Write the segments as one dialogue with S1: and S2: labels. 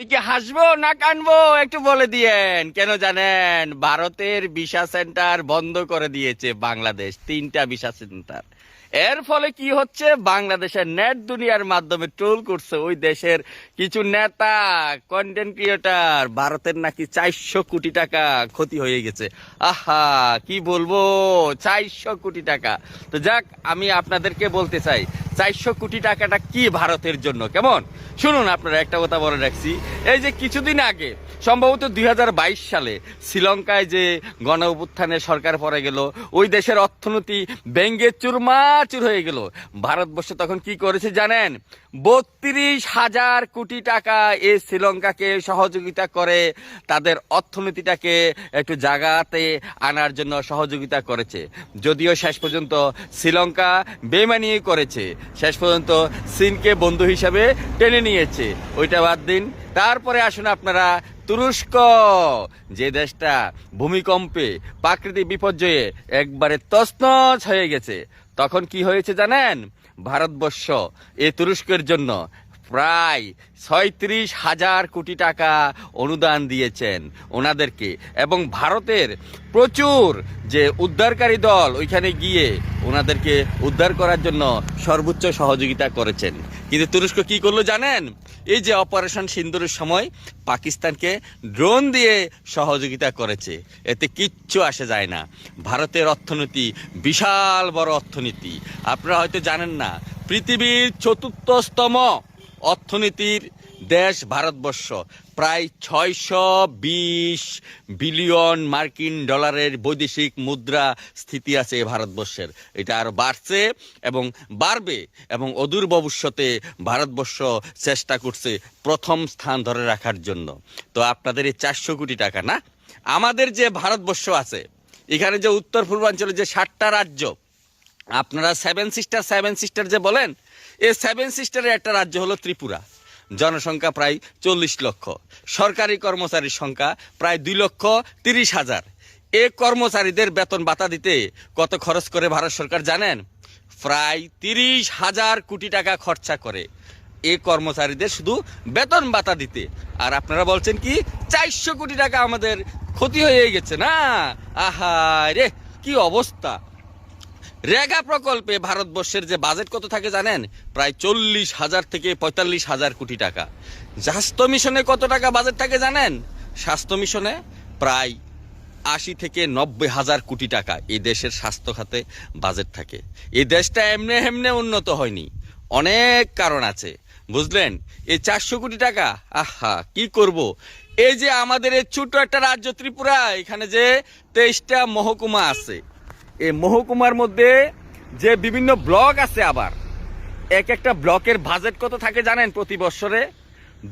S1: আমি কি হাসবো না কানবো একটু বলে দিয়েন। কেন জানেন? ভারতের ভিসা সেন্টার বন্ধ করে দিয়েছে বাংলাদেশ, 3টা ভিসা সেন্টার। এর ফলে কি হচ্ছে, বাংলাদেশের নেট দুনিয়ার মাধ্যমে ট্রোল করছে ওই দেশের কিছু নেতা, কন্টেন্ট ক্রিয়েটার। ভারতের নাকি 400 কোটি টাকা ক্ষতি হয়ে গেছে। আহা, কি বলবো, 400 কোটি টাকা। তো যাক, আমি আপনাদেরকে বলতে চাই 400 কোটি টাকাটা কি ভারতের জন্য, কেমন শুনুন। আপনারা একটা কথা বলে রাখছি, এই যে কিছুদিন আগে সম্ভবত 2022 সালে শ্রীলঙ্কায় যে গণ অভ্যুত্থানের সরকার পড়ে গেল, ওই দেশের অর্থনীতি ভেঙ্গে চুরমাচুর হয়ে গেল। ভারতবর্ষ তখন কি করেছে জানেন? 32,000 কোটি টাকা এই শ্রীলঙ্কাকে সহযোগিতা করে তাদের অর্থনীতিটাকে একটু জাগাতে আনার জন্য সহযোগিতা করেছে। যদিও শেষ পর্যন্ত শ্রীলঙ্কা বেমানি করেছে, শেষ পর্যন্ত চীনকে বন্ধু হিসাবে টেনে নিয়েছে, ওইটা বাদ দিন। তারপরে আসুন আপনারা তুরস্ক, যে দেশটা ভূমিকম্পে প্রাকৃতিক বিপর্যয়ে একবারে তছনছ হয়ে গেছে, তখন কি হয়েছে জানেন? ভারতবর্ষ এই তুরস্কের জন্য প্রায় 36,000 কোটি টাকা অনুদান দিয়েছেন ওনাদেরকে। এবং ভারতের প্রচুর যে উদ্ধারকারী দল ওইখানে গিয়ে ওনাদেরকে উদ্ধার করার জন্য সর্বোচ্চ সহযোগিতা করেছেন। কিন্তু তুরস্ক কি করলো জানেন? এই যে অপারেশন সিন্দুরের সময় পাকিস্তানকে ড্রোন দিয়ে সহযোগিতা করেছে, এতে কিচ্ছু আসে যায় না। ভারতের অর্থনীতি বিশাল বড় অর্থনীতি, আপনারা হয়তো জানেন না। পৃথিবীর 4র্থতম অর্থনীতির দেশ ভারতবর্ষ। প্রায় 620 বিলিয়ন মার্কিন ডলারের বৈদেশিক মুদ্রা স্থিতি আছে ভারতবর্ষের। এটা আরো বাড়ছে এবং বাড়বে, এবং অদূর ভবিষ্যতে ভারতবর্ষ চেষ্টা করছে প্রথম স্থান ধরে রাখার জন্য। তো আপনাদের এই 400 কোটি টাকা না, আমাদের যে ভারতবর্ষ আছে এখানে যে উত্তর পূর্বাঞ্চলে যে 7টা রাজ্য, আপনারা সেভেন সিস্টার যে বলেন, এই সেভেন সিস্টারের একটা রাজ্য হলো ত্রিপুরা। জনসংখ্যা প্রায় 40 লক্ষ, সরকারি কর্মচারীর সংখ্যা প্রায় 2,30,000। এই কর্মচারীদের বেতন ভাতা দিতে কত খরচ করে ভারত সরকার জানেন? প্রায় 30,000 কোটি টাকা খরচা করে এই কর্মচারীদের শুধু বেতন ভাতা দিতে। আর আপনারা বলছেন কি 400 কোটি টাকা আমাদের ক্ষতি হয়ে গেছে না? আহা রে, কি অবস্থা! রেগা প্রকল্পে ভারতবর্ষের যে বাজেট কত থাকে জানেন? প্রায় 40,000 থেকে 45,000 কোটি টাকা। স্বাস্থ্য মিশনে কত টাকা বাজেট থাকে জানেন? স্বাস্থ্য মিশনে প্রায় 80 থেকে 90,000 কোটি টাকা এই দেশের স্বাস্থ্য খাতে বাজেট থাকে। এই দেশটা এমনি এমনি উন্নত হয়নি, অনেক কারণ আছে, বুঝলেন? এই 400 কোটি টাকা, আহা কি করব। এই যে আমাদের এই ছোট একটা রাজ্য ত্রিপুরা, এখানে যে 23টা মহকুমা আছে, এই মহকুমার মধ্যে যে বিভিন্ন ব্লক আছে, আবার এক একটা ব্লকের বাজেট কত থাকে জানেন? প্রতি বছরে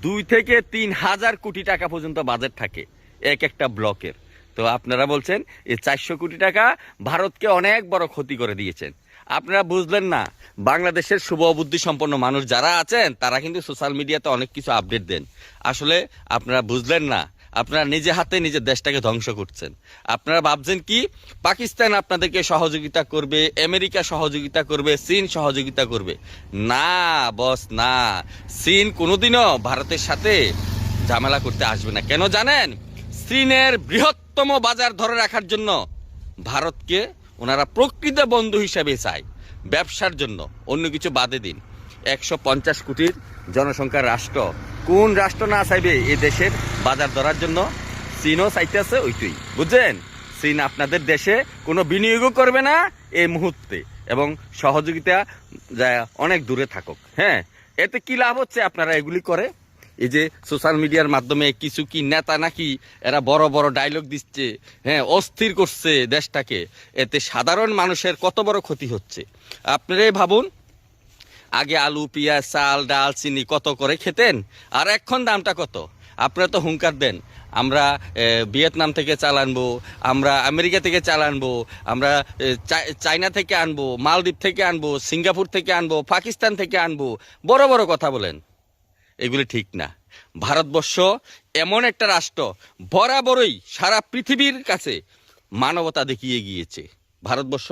S1: 2 থেকে 3,000 কোটি টাকা পর্যন্ত বাজেট থাকে এক একটা ব্লকের। তো আপনারা বলছেন এই 400 কোটি টাকা ভারতকে অনেক বড় ক্ষতি করে দিয়েছেন। আপনারা বুঝলেন না, বাংলাদেশের শুভ বুদ্ধি সম্পন্ন মানুষ যারা আছেন তারা কিন্তু সোশ্যাল মিডিয়াতে অনেক কিছু আপডেট দেন। আসলে আপনারা বুঝলেন না, আপনারা নিজে হাতে নিজের দেশটাকে ধ্বংস করছেন। আপনারা ভাবছেন কি পাকিস্তান আপনাদেরকে সহযোগিতা করবে, আমেরিকা সহযোগিতা করবে, চীন সহযোগিতা করবে? না বস, না। চীন কোনোদিনও ভারতের সাথে ঝামেলা করতে আসবে না। কেন জানেন? চীনের বৃহত্তম বাজার ধরে রাখার জন্য ভারতকে ওনারা প্রকৃত বন্ধু হিসেবে চায়, ব্যবসার জন্য। অন্য কিছু বাদে দিন, 150 কোটির জনসংখ্যার রাষ্ট্র, কোন রাষ্ট্র না চাইবে এই দেশের বাজার ধরার জন্য? চীনও চাইতেছে ওইটাই, বুঝছেন? চীন আপনাদের দেশে কোনো বিনিয়োগও করবে না এই মুহূর্তে, এবং সহযোগিতা অনেক দূরে থাকুক। হ্যাঁ, এতে কি লাভ হচ্ছে আপনারা এগুলি করে? এই যে সোশ্যাল মিডিয়ার মাধ্যমে কিছু কি নেতা নাকি এরা বড় বড় ডায়লগ দিচ্ছে, হ্যাঁ, অস্থির করছে দেশটাকে, এতে সাধারণ মানুষের কত বড় ক্ষতি হচ্ছে আপনারাই ভাবুন। আগে আলু, পেঁয়াজ, চাল, ডাল, চিনি কত করে খেতেন, আর এখন দামটা কত? আপনারা তো হুঙ্কার দেন আমরা ভিয়েতনাম থেকে চাল আনবো, আমরা আমেরিকা থেকে চাল আনবো, আমরা চায়না থেকে আনবো, মালদ্বীপ থেকে আনবো, সিঙ্গাপুর থেকে আনবো, পাকিস্তান থেকে আনবো, বড় বড় কথা বলেন। এগুলি ঠিক না। ভারতবর্ষ এমন একটা রাষ্ট্র, বরাবরই সারা পৃথিবীর কাছে মানবতা দেখিয়ে গিয়েছে। ভারতবর্ষ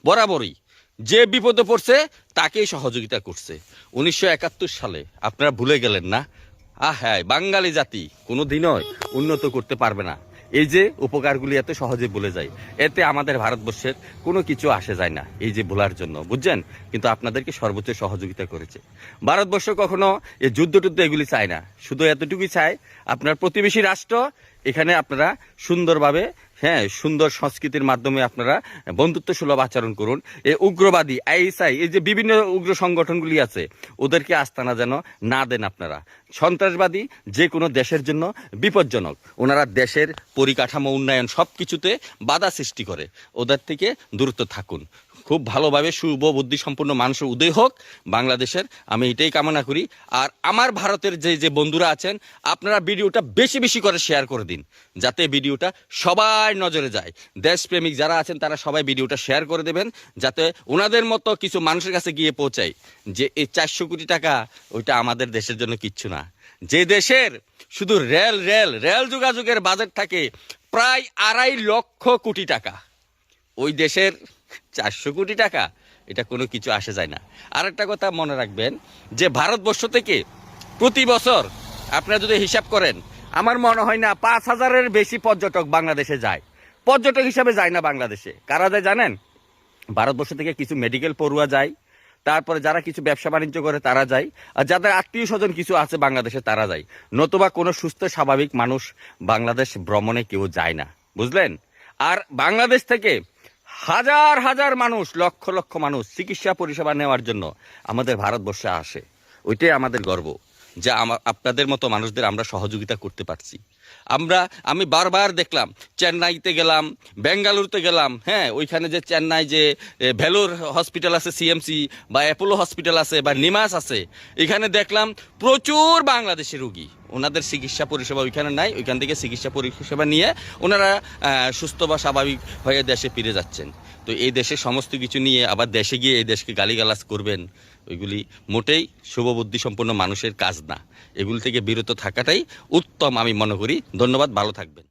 S1: বরাবরই যে বিপদে পড়ছে তাকেই সহযোগিতা করছে। 1971 সালে আপনারা ভুলে গেলেন না? হ্যাঁ, বাঙালি জাতি কোনোদিনও উন্নত করতে পারবে না। এই যে উপকারগুলি এত সহজে বলে যায়, এতে আমাদের ভারতবর্ষের কোনো কিছু আসে যায় না, এই যে বলার জন্য, বুঝছেন? কিন্তু আপনাদেরকে সর্বোচ্চ সহযোগিতা করেছে ভারতবর্ষ। কখনো এই যুদ্ধ টুদ্ধ এগুলি চায় না, শুধু এতটুকুই চায় আপনার প্রতিবেশী রাষ্ট্র, এখানে আপনারা সুন্দরভাবে, হ্যাঁ, সুন্দর সংস্কৃতির মাধ্যমে আপনারা বন্ধুত্ব সুলভ আচরণ করুন। এই উগ্রবাদী আইএসআই, এই যে বিভিন্ন উগ্র সংগঠনগুলি আছে, ওদেরকে আস্তানা যেন না দেন আপনারা। সন্ত্রাসবাদী যে কোনো দেশের জন্য বিপজ্জনক, ওনারা দেশের পরিকাঠামো উন্নয়ন সব কিছুতে বাধা সৃষ্টি করে, ওদের থেকে দূরত্ব থাকুন। খুব ভালোভাবে শুভ বুদ্ধি সম্পন্ন মানুষের উদয় হোক বাংলাদেশের, আমি এটাই কামনা করি। আর আমার ভারতের যে যে বন্ধুরা আছেন, আপনারা ভিডিওটা বেশি বেশি করে শেয়ার করে দিন, যাতে ভিডিওটা সবার নজরে যায়। দেশপ্রেমিক যারা আছেন তারা সবাই ভিডিওটা শেয়ার করে দেবেন, যাতে ওনাদের মতো কিছু মানুষের কাছে গিয়ে পৌঁছায় যে এই 400 কোটি টাকা ওইটা আমাদের দেশের জন্য কিচ্ছু না। যে দেশের শুধু রেল যোগাযোগের বাজেট থাকে প্রায় 2.5 লক্ষ কোটি টাকা, ওই দেশের 400 কোটি টাকা, এটা কোনো কিছু আসে যায় না। আর একটা কথা মনে রাখবেন যে ভারতবর্ষ থেকে প্রতি বছর আপনারা যদি হিসাব করেন, আমার মনে হয় না 5,000-এর বেশি পর্যটক বাংলাদেশে যায়। পর্যটক হিসাবে যায় না বাংলাদেশে, কারা যায় জানেন? ভারতবর্ষ থেকে কিছু মেডিকেল পড়ুয়া যায়, তারপরে যারা কিছু ব্যবসা বাণিজ্য করে তারা যায়, আর যাদের আত্মীয় স্বজন কিছু আছে বাংলাদেশে তারা যায়, নতুবা কোনো সুস্থ স্বাভাবিক মানুষ বাংলাদেশ ভ্রমণে কেউ যায় না, বুঝলেন? আর বাংলাদেশ থেকে হাজার হাজার মানুষ, লক্ষ লক্ষ মানুষ চিকিৎসা পরিষেবা নেওয়ার জন্য আমাদের ভারতবর্ষে আসে। ওইটাই আমাদের গর্ব যে আপনাদের মতো মানুষদের আমরা সহযোগিতা করতে পারছি। আমি বারবার দেখলাম, চেন্নাইতে গেলাম, বেঙ্গালুরুতে গেলাম, হ্যাঁ, ওইখানে যে চেন্নাই যে ভেলোর হসপিটাল আছে, সিএমসি বা অ্যাপোলো হসপিটাল আছে বা নিমাস আছে, এখানে দেখলাম প্রচুর বাংলাদেশি রুগী। ওনাদের চিকিৎসা পরিষেবা ওইখানে নাই, ওইখান থেকে চিকিৎসা পরিষেবা নিয়ে ওনারা সুস্থ বা স্বাভাবিক হয়ে দেশে ফিরে যাচ্ছেন। তো এই দেশে সমস্ত কিছু নিয়ে আবার দেশে গিয়ে এই দেশকে গালিগালাজ করবেন, ওইগুলি মোটেই শুভবুদ্ধি সম্পন্ন মানুষের কাজ না। এগুলি থেকে বিরত থাকাটাই উত্তম আমি মনে করি। ধন্যবাদ, ভালো থাকবেন।